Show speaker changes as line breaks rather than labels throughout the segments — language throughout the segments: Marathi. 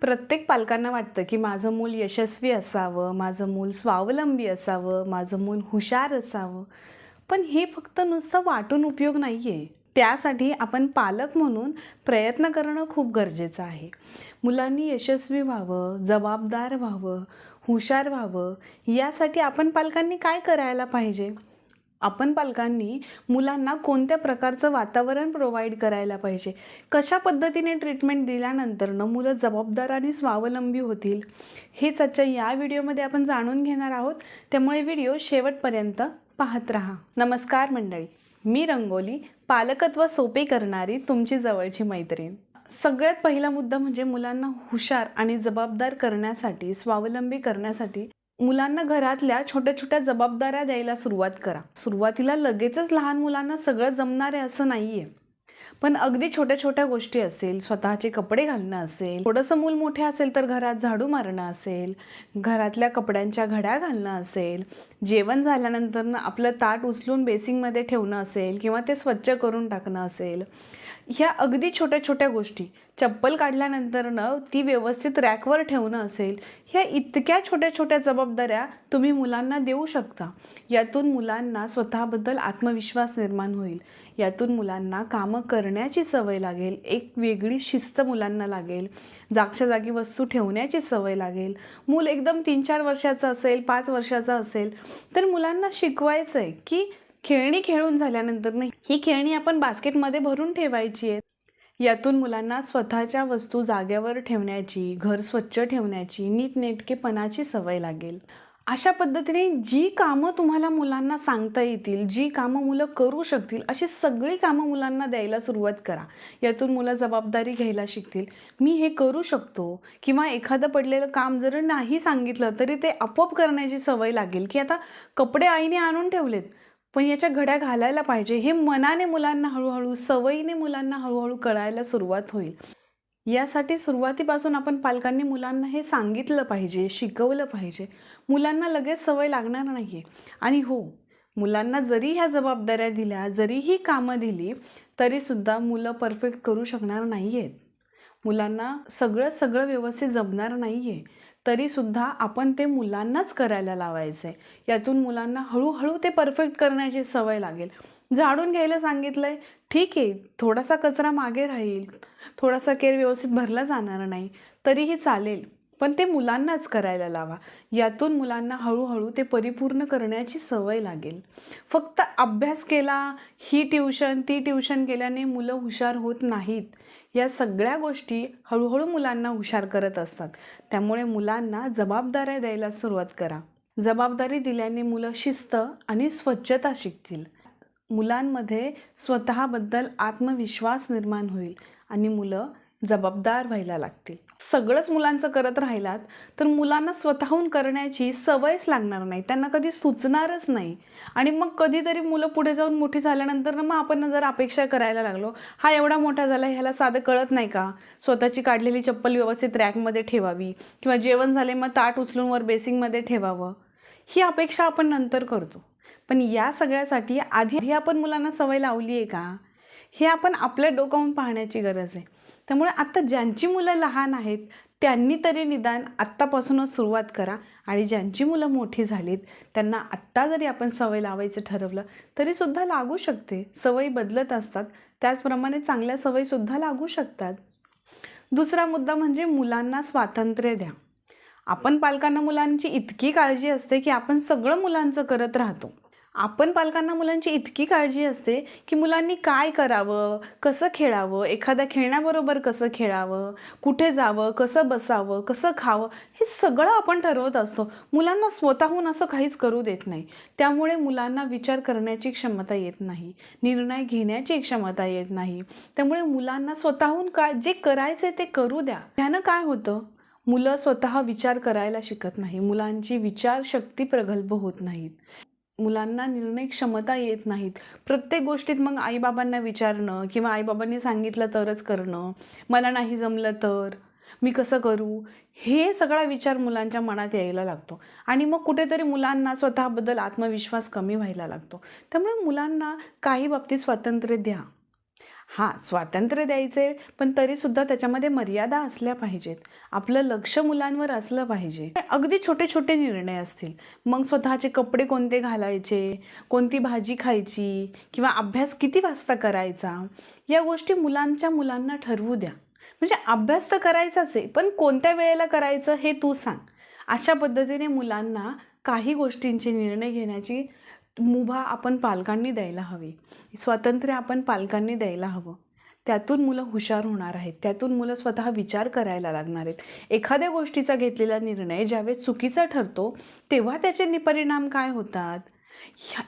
प्रत्येक पालकांना वाटतं की माझं मूल यशस्वी असावं, माझं मूल स्वावलंबी असावं, माझं मूल हुशार असावं. पण हे फक्त नुसतं वाटून उपयोग नाही आहे. त्यासाठी आपण पालक म्हणून प्रयत्न करणं खूप गरजेचं आहे. मुलांनी यशस्वी व्हावं, जबाबदार व्हावं, हुशार व्हावं, यासाठी आपण पालकांनी काय करायला पाहिजे? आपण पालकांनी मुलांना कोणत्या प्रकारचं वातावरण प्रोव्हाइड करायला पाहिजे, कशा पद्धतीने ट्रीटमेंट दिल्यानंतरनं मुलं जबाबदार आणि स्वावलंबी होतील, हेच आजच्या या व्हिडिओमध्ये आपण जाणून घेणार आहोत. त्यामुळे व्हिडिओ शेवटपर्यंत पाहत राहा. नमस्कार मंडळी, मी रंगोली, पालकत्व सोपे करणारी तुमची जवळची मैत्रीण. सगळ्यात पहिला मुद्दा म्हणजे मुलांना हुशार आणि जबाबदार करण्यासाठी, स्वावलंबी करण्यासाठी मुलांना घरातल्या छोट्या छोट्या जबाबदाऱ्या द्यायला सुरुवात करा. सुरुवातीला लगेचच लहान मुलांना सगळं जमणार आहे असं नाहीये, पण अगदी छोट्या छोट्या गोष्टी असेल, स्वतःचे कपडे घालणं असेल, थोडंसं मूल मोठे असेल तर घरात झाडू मारणं असेल, घरातल्या कपड्यांच्या घड्या घालणं असेल, जेवण झाल्यानंतर आपलं ताट उचलून बेसिंगमध्ये ठेवणं असेल किंवा ते स्वच्छ करून टाकणं असेल, ह्या अगदी छोट्या छोट्या गोष्टी, चप्पल काढल्यानंतरनं ती व्यवस्थित रॅकवर ठेवणं असेल, ह्या इतक्या छोट्या छोट्या जबाबदाऱ्या तुम्ही मुलांना देऊ शकता. यातून मुलांना स्वतःबद्दल आत्मविश्वास निर्माण होईल. यातून मुलांना कामं करण्याची सवय लागेल, एक वेगळी शिस्त मुलांना लागेल, जागच्या जागी वस्तू ठेवण्याची सवय लागेल. मूल एकदम 3-4 वर्षाचं असेल, 5 वर्षाचं असेल तर मुलांना शिकवायचं आहे की खेळणी खेळून झाल्यानंतर नाही, ही खेळणी आपण बास्केटमध्ये भरून ठेवायची आहेत. यातून मुलांना स्वतःच्या वस्तू जाग्यावर ठेवण्याची, घर स्वच्छ ठेवण्याची, नीटनेटकेपणाची सवय लागेल. अशा पद्धतीने जी कामं तुम्हाला मुलांना सांगता येतील, जी कामं मुलं करू शकतील, अशी सगळी कामं मुलांना द्यायला सुरुवात करा. यातून मुलं जबाबदारी घ्यायला शिकतील. मी हे करू शकतो, किंवा एखादं पडलेलं काम जर नाही सांगितलं तरी ते आपोआप करण्याची सवय लागेल. की आता कपडे आईने आणून ठेवलेत, पण याच्या घड्या घालायला पाहिजे, हे मनाने मुलांना हळूहळू, सवयीने मुलांना हळूहळू कळायला सुरुवात होईल. यासाठी सुरुवातीपासून आपण पालकांनी मुलांना हे सांगितलं पाहिजे, शिकवलं पाहिजे. मुलांना लगेच सवय लागणार नाही आहे. आणि हो, मुलांना जरी ह्या जबाबदाऱ्या दिल्या, जरी ही कामं दिली, तरीसुद्धा मुलं परफेक्ट करू शकणार नाही आहेत. मुलांना सगळं व्यवस्थित जमणार नाही आहे, तरीसुद्धा आपण ते मुलांनाच करायला लावायचं आहे. यातून मुलांना हळूहळू ते परफेक्ट करण्याची सवय लागेल. झाडून घ्यायला सांगितलं आहे, ठीक आहे, थोडासा कचरा मागे राहील, थोडासा केर व्यवस्थित भरला जाणार नाही, तरीही चालेल, पण ते मुलांनाच करायला लावा. यातून मुलांना हळूहळू ते परिपूर्ण करण्याची सवय लागेल. फक्त अभ्यास केला, ही ट्यूशन ती ट्यूशन केल्याने मुलं हुशार होत नाहीत. या सगळ्या गोष्टी हळूहळू मुलांना हुशार करत असतात. त्यामुळे मुलांना जबाबदाऱ्या द्यायला सुरुवात करा. जबाबदारी दिल्याने मुलं शिस्त आणि स्वच्छता शिकतील. मुलांमध्ये स्वतःबद्दल आत्मविश्वास निर्माण होईल आणि मुलं जबाबदार व्हायला लागतील. सगळंच मुलांचं करत राहिलात तर मुलांना स्वतःहून करण्याची सवयच लागणार नाही, त्यांना कधी सुचणारच नाही. आणि मग कधीतरी मुलं पुढे जाऊन मोठी झाल्यानंतर मग आपण जर अपेक्षा करायला लागलो, हा एवढा मोठा झाला, ह्याला साधं कळत नाही का, स्वतःची काढलेली चप्पल व्यवस्थित रॅकमध्ये ठेवावी, किंवा जेवण झाले मग ताट उचलून वर बेसिंगमध्ये ठेवावं, ही अपेक्षा आपण नंतर करतो. पण या सगळ्यासाठी आधी आपण मुलांना सवय लावली आहे का, हे आपण आपल्या डोकावून पाहण्याची गरज आहे. त्यामुळे आत्ता ज्यांची मुलं लहान आहेत त्यांनी तरी निदान आत्तापासूनच सुरुवात करा. आणि ज्यांची मुलं मोठी झालीत त्यांना आत्ता जरी आपण सवय लावायचं ठरवलं तरीसुद्धा लागू शकते. सवयी बदलत असतात, त्याचप्रमाणे चांगल्या सवयीसुद्धा लागू शकतात. दुसरा मुद्दा म्हणजे मुलांना स्वातंत्र्य द्या. आपण पालकांना मुलांची इतकी काळजी असते की आपण सगळं मुलांचं करत राहतो. आपण पालकांना मुलांची इतकी काळजी असते की मुलांनी काय करावं, कसं खेळावं, एखाद्या खेळण्याबरोबर कसं खेळावं, कुठे जावं, कसं बसावं, कसं खावं, हे सगळं आपण ठरवत असतो. मुलांना स्वतःहून असं काहीच करू देत नाही. त्यामुळे मुलांना विचार करण्याची क्षमता येत नाही, निर्णय घेण्याची क्षमता येत नाही. त्यामुळे मुलांना स्वतःहून जे करायचे ते करू द्या. त्यानं काय होतं, मुलं स्वतः विचार करायला शिकत नाही, मुलांची विचारशक्ती प्रगल्भ होत नाहीत, मुलांना निर्णय क्षमता येत नाहीत. प्रत्येक गोष्टीत मग आईबाबांना विचारणं, किंवा आईबाबांनी सांगितलं तरच करणं, मला नाही जमलं तर मी कसं करू, हे सगळा विचार मुलांच्या मनात यायला लागतो. आणि मग कुठेतरी मुलांना स्वतःबद्दल आत्मविश्वास कमी व्हायला लागतो. त्यामुळे मुलांना काही बाबतीत स्वातंत्र्य द्या. हां, स्वातंत्र्य द्यायचे, पण तरीसुद्धा त्याच्यामध्ये मर्यादा असल्या पाहिजेत. आपलं लक्ष मुलांवर असलं पाहिजे. अगदी छोटे-छोटे निर्णय असतील. मग स्वतःचे कपडे कोणते घालायचे, कोणती भाजी खायची किंवा अभ्यास किती वाजता करायचा, या गोष्टी मुलांना ठरवू द्या. म्हणजे अभ्यास तर करायचाच आहे, पण कोणत्या वेळेला करायचं हे तू सांग. अशा पद्धतीने मुलांना काही गोष्टींचे निर्णय घेण्याची मुभा आपण पालकांनी द्यायला हवी. स्वातंत्र्य आपण पालकांनी द्यायला हवं. त्यातून मुलं हुशार होणार आहेत. त्यातून मुलं स्वतः विचार करायला लागणार आहेत. एखाद्या गोष्टीचा घेतलेला निर्णय ज्यावेळेस चुकीचा ठरतो, तेव्हा त्याचे परिणाम काय होतात,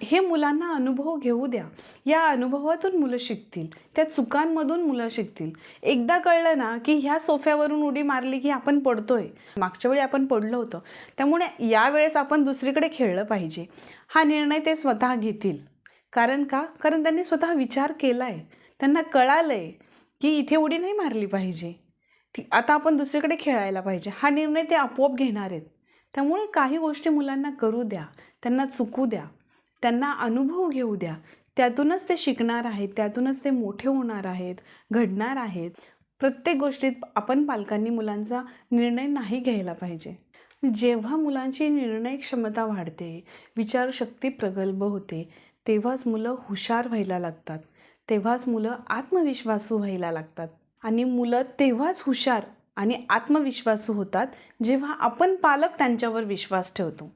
हे मुलांना अनुभव घेऊ द्या. या अनुभवातून मुलं शिकतील. त्या चुकांमधून मुलं शिकतील. एकदा कळलं ना की ह्या सोफ्यावरून उडी मारली की आपण पडतोय. मागच्या वेळी आपण पडलो होतो, त्यामुळे यावेळेस आपण दुसरीकडे खेळलं पाहिजे. हा निर्णय ते स्वतः घेतील. कारण त्यांनी स्वतः विचार केला आहे. त्यांना कळालं आहे की इथे उडी नाही मारली पाहिजे, आता आपण दुसरीकडे खेळायला पाहिजे. हा निर्णय ते आपोआप घेणार आहेत. त्यामुळे काही गोष्टी मुलांना करू द्या, त्यांना चुकू द्या, त्यांना अनुभव घेऊ द्या. त्यातूनच ते शिकणार आहेत, त्यातूनच ते मोठे होणार आहेत, घडणार आहेत. प्रत्येक गोष्टीत आपण पालकांनी मुलांचा निर्णय नाही घ्यायला पाहिजे. जेव्हा मुलांची निर्णय क्षमता वाढते, विचारशक्ती प्रगल्भ होते, तेव्हाच मुलं हुशार व्हायला लागतात. तेव्हाच मुलं आत्मविश्वासू व्हायला लागतात. आणि मुलं तेव्हाच हुशार आणि आत्मविश्वासू होतात जेव्हा आपण पालक त्यांच्यावर विश्वास ठेवतो.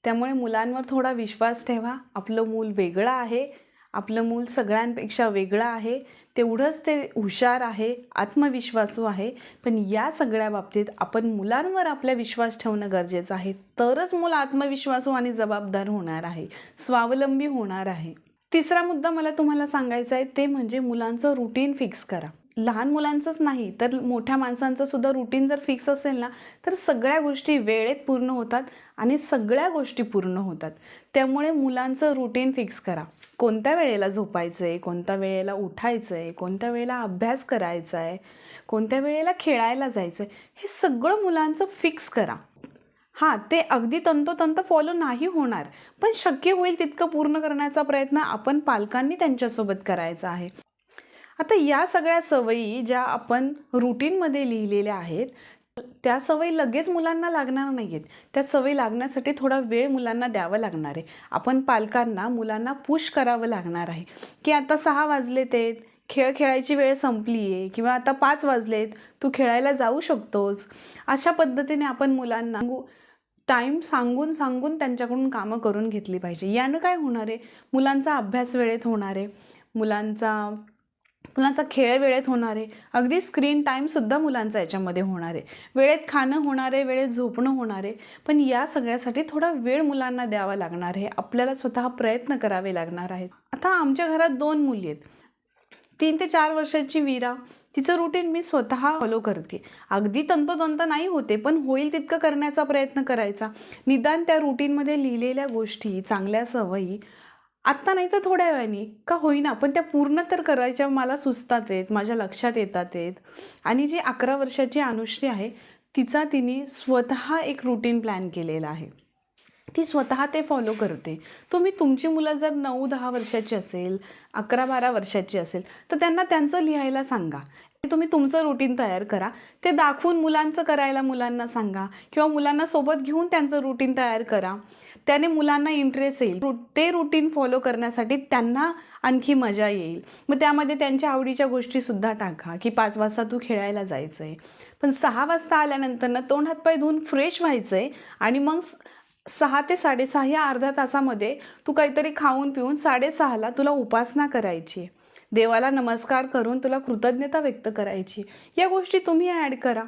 त्यामुळे मुलांवर थोडा विश्वास ठेवा. आपलं मूल वेगळं आहे, आपलं मूल सगळ्यांपेक्षा वेगळं आहे, तेवढंच ते हुशार आहे, आत्मविश्वासू आहे. पण या सगळ्या बाबतीत आपण मुलांवर आपला विश्वास ठेवणं गरजेचं आहे. तरच मूल आत्मविश्वासू आणि जबाबदार होणार आहे, स्वावलंबी होणार आहे. तिसरा मुद्दा मला तुम्हाला सांगायचा आहे, ते म्हणजे मुलांचं रुटीन फिक्स करा. लहान मुलांचंच नाही तर मोठ्या माणसांचं सुद्धा रुटीन जर फिक्स असेल ना, तर सगळ्या गोष्टी वेळेत पूर्ण होतात आणि सगळ्या गोष्टी पूर्ण होतात. त्यामुळे मुलांचं रुटीन फिक्स करा. कोणत्या वेळेला झोपायचं आहे, कोणत्या वेळेला उठायचं आहे, कोणत्या वेळेला अभ्यास करायचा आहे, कोणत्या वेळेला खेळायला जायचं आहे, हे सगळं मुलांचं फिक्स करा. हां, ते अगदी तंतोतंत फॉलो नाही होणार, पण शक्य होईल तितकं पूर्ण करण्याचा प्रयत्न आपण पालकांनी त्यांच्यासोबत करायचा आहे. आता या सगळ्या सवयी ज्या आपण रुटीनमध्ये लिहिलेल्या आहेत, त्या सवयी लगेच मुलांना लागणार नाही आहेत. त्या सवयी लागण्यासाठी थोडा वेळ मुलांना द्यावा लागणार आहे. आपण पालकांना मुलांना पुश करावं लागणार आहे की आता 6 वाजलेत आहेत, खेळ खेळायची वेळ संपली आहे, किंवा आता 5 वाजलेत, तू खेळायला जाऊ शकतोस. अशा पद्धतीने आपण मुलांना टाईम सांगून त्यांच्याकडून कामं करून घेतली पाहिजे. यानं काय होणार आहे, मुलांचा अभ्यास वेळेत होणार आहे, मुलांचा खेळ वेळेत होणार आहे, अगदी स्क्रीन टाईमसुद्धा मुलांचा याच्यामध्ये होणार आहे, वेळेत खाणं होणार आहे, वेळेत झोपणं होणार आहे. पण या सगळ्यासाठी थोडा वेळ मुलांना द्यावा लागणार आहे. आपल्याला स्वतः प्रयत्न करावे लागणार आहेत. आता आमच्या घरात 2 मुली आहेत. 3 ते 4 वर्षाची वीरा, तिचं रुटीन मी स्वतः फॉलो करते. अगदी तंतोतंत नाही होते, पण होईल तितकं करण्याचा प्रयत्न करायचा. निदान त्या रुटीनमध्ये लिहिलेल्या गोष्टी, चांगल्या सवयी आत्ता नाही तर थोड्या वेळाने का होईना, पण त्या पूर्ण तर करायच्या मला सुचतात आहेत, माझ्या लक्षात येतात आहेत. आणि जी 11 वर्षाची अनुश्री आहे, तिने स्वतः एक रुटीन प्लॅन केलेला आहे. ती स्वतः ते फॉलो करते. तुमची मुलं जर 9-10 वर्षाची असेल, 11-12 वर्षाची असेल, तर त्यांना त्यांचं लिहायला सांगा. तुम्ही तुमचं रुटीन तयार करा. ते दाखवून मुलांचं करायला मुलांना सांगा, किंवा मुलांना सोबत घेऊन त्यांचं रुटीन तयार करा. त्याने मुलांना इंटरेस्ट येईल. ते रुटीन फॉलो करण्यासाठी त्यांना आणखी मजा येईल. मग त्यामध्ये त्यांच्या आवडीच्या गोष्टीसुद्धा टाका की 5 वाजता तू खेळायला जायचं आहे, पण 6 वाजता आल्यानंतर ना तोंड हातपाय धुवून फ्रेश व्हायचं आहे, आणि मग 6 ते 6:30 या अर्ध्या तासामध्ये तू काहीतरी खाऊन पिऊन 6:30ला तुला उपासना करायची, देवाला नमस्कार करून तुला कृतज्ञता व्यक्त करायची. या गोष्टी तुम्ही ॲड करा.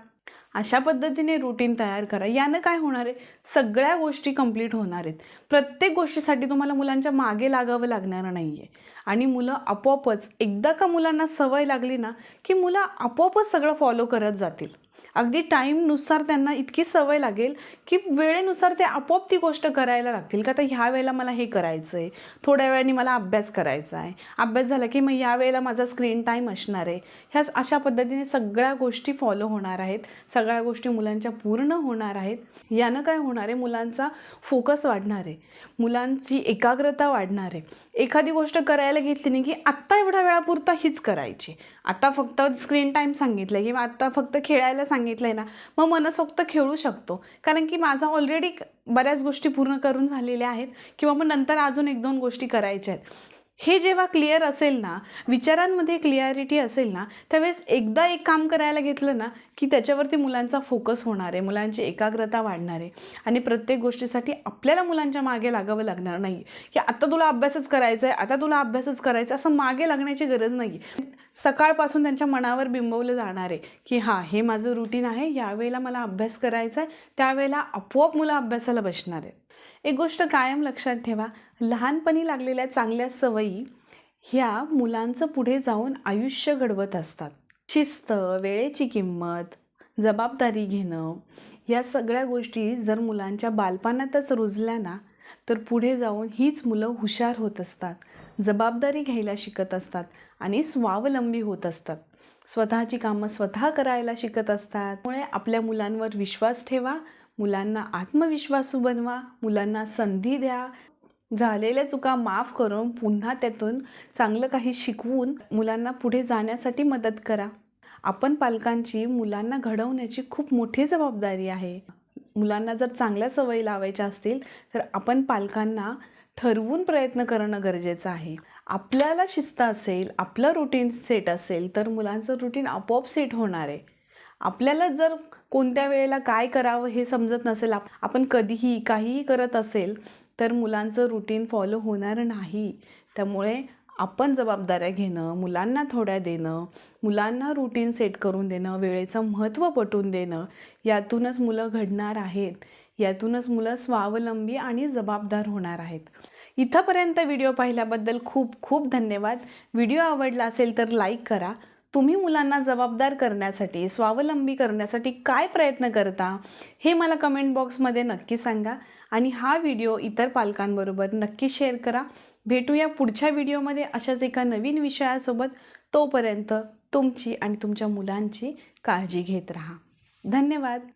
अशा पद्धतीने रुटीन तयार करा. यानं काय होणार आहे, सगळ्या गोष्टी कंप्लीट होणार आहेत. प्रत्येक गोष्टीसाठी तुम्हाला मुलांच्या मागे लागावं लागणार नाही आहे. आणि मुलं आपोआपच, एकदा का मुलांना सवय लागली ना की मुलं आपोआपच सगळं फॉलो करत जातील. अगदी टाईमनुसार त्यांना इतकी सवय लागेल की वेळेनुसार ते आपोआप ती गोष्ट करायला लागतील. का तर ह्या वेळेला मला हे करायचं आहे, थोड्या वेळाने मला अभ्यास करायचा आहे, अभ्यास झाला की मग या वेळेला माझा स्क्रीन टाईम असणार आहे. ह्याच अशा पद्धतीने सगळ्या गोष्टी फॉलो होणार आहेत, सगळ्या गोष्टी मुलांच्या पूर्ण होणार आहेत. यानं काय होणार आहे, मुलांचा फोकस वाढणार आहे, मुलांची एकाग्रता वाढणार आहे. एखादी गोष्ट करायला घेतली नाही की आत्ता एवढ्या वेळापुरता हीच करायची, आता फक्त स्क्रीन टाईम सांगितलं किंवा आत्ता फक्त खेळायला सांगितलं आहे ना, मग मनसोक्त खेळू शकतो, कारण की माझा ऑलरेडी बऱ्याच गोष्टी पूर्ण करून झालेल्या आहेत किंवा मग नंतर अजून 1-2 गोष्टी करायच्या आहेत. हे जेव्हा क्लिअर असेल ना, विचारांमध्ये क्लिअरिटी असेल ना, त्यावेळेस एकदा एक काम करायला घेतलं ना की त्याच्यावरती मुलांचा फोकस होणार आहे, मुलांची एकाग्रता वाढणार आहे आणि प्रत्येक गोष्टीसाठी आपल्याला मुलांच्या मागे लागावं लागणार नाही की आता तुला अभ्यासच करायचा आहे, आता तुला अभ्यासच करायचा, असं मागे लागण्याची गरज नाही. सकाळपासून त्यांच्या मनावर बिंबवलं जाणार आहे की हां, हे माझं रुटीन आहे, यावेळेला मला अभ्यास करायचा आहे, त्यावेळेला आपोआप मुलं अभ्यासाला बसणार आहेत. एक गोष्ट कायम लक्षात ठेवा, लहानपणी लागलेल्या चांगल्या सवयी ह्या मुलांचं पुढे जाऊन आयुष्य घडवत असतात. शिस्त, वेळेची किंमत, जबाबदारी घेणं, या सगळ्या गोष्टी जर मुलांच्या बालपणातच रुजल्या ना, तर पुढे जाऊन हीच मुलं हुशार होत असतात, जबाबदारी घ्यायला शिकत असतात आणि स्वावलंबी होत असतात, स्वतःची कामं स्वतः करायला शिकत असतात. त्यामुळे आपल्या मुलांवर विश्वास ठेवा, मुलांना आत्मविश्वासू बनवा, मुलांना संधी द्या, झालेल्या चुका माफ करून पुन्हा त्यातून चांगलं काही शिकवून मुलांना पुढे जाण्यासाठी मदत करा. आपण पालकांची मुलांना घडवण्याची खूप मोठी जबाबदारी आहे. मुलांना जर चांगल्या सवयी लावायच्या असतील तर आपण पालकांना ठरवून प्रयत्न करणं गरजेचं आहे. आपल्याला शिस्त असेल, आपलं रुटीन सेट असेल तर मुलांचं रुटीन आपोआप सेट होणार आहे. आपल्याला जर कोणत्या वेळेला काय करावं हे समजत नसेल, आपण कधीही काहीही करत असेल तर मुलांचं रुटीन फॉलो होणार नाही. त्यामुळे आपण जबाबदाऱ्या घेणं, मुलांना थोड्या देणं, मुलांना रुटीन सेट करून देणं, वेळेचं महत्त्व पटवून देणं, यातूनच मुलं घडणार आहेत, यातूनच मुलं स्वावलंबी आणि जबाबदार होणार आहेत. इथंपर्यंत व्हिडिओ पाहिल्याबद्दल खूप खूप धन्यवाद. व्हिडिओ आवडला असेल तर लाईक करा. तुम्ही मुलांना जबाबदार करण्यासाठी, स्वावलंबी करण्यासाठी काय प्रयत्न करता हे मला कमेंट बॉक्समध्ये नक्की सांगा आणि हा व्हिडिओ इतर पालकांबरोबर नक्की शेअर करा. भेटूया पुढच्या व्हिडिओमध्ये अशाच एका नवीन विषयासोबत. तोपर्यंत तुमची आणि तुमच्या मुलांची काळजी घेत राहा. धन्यवाद.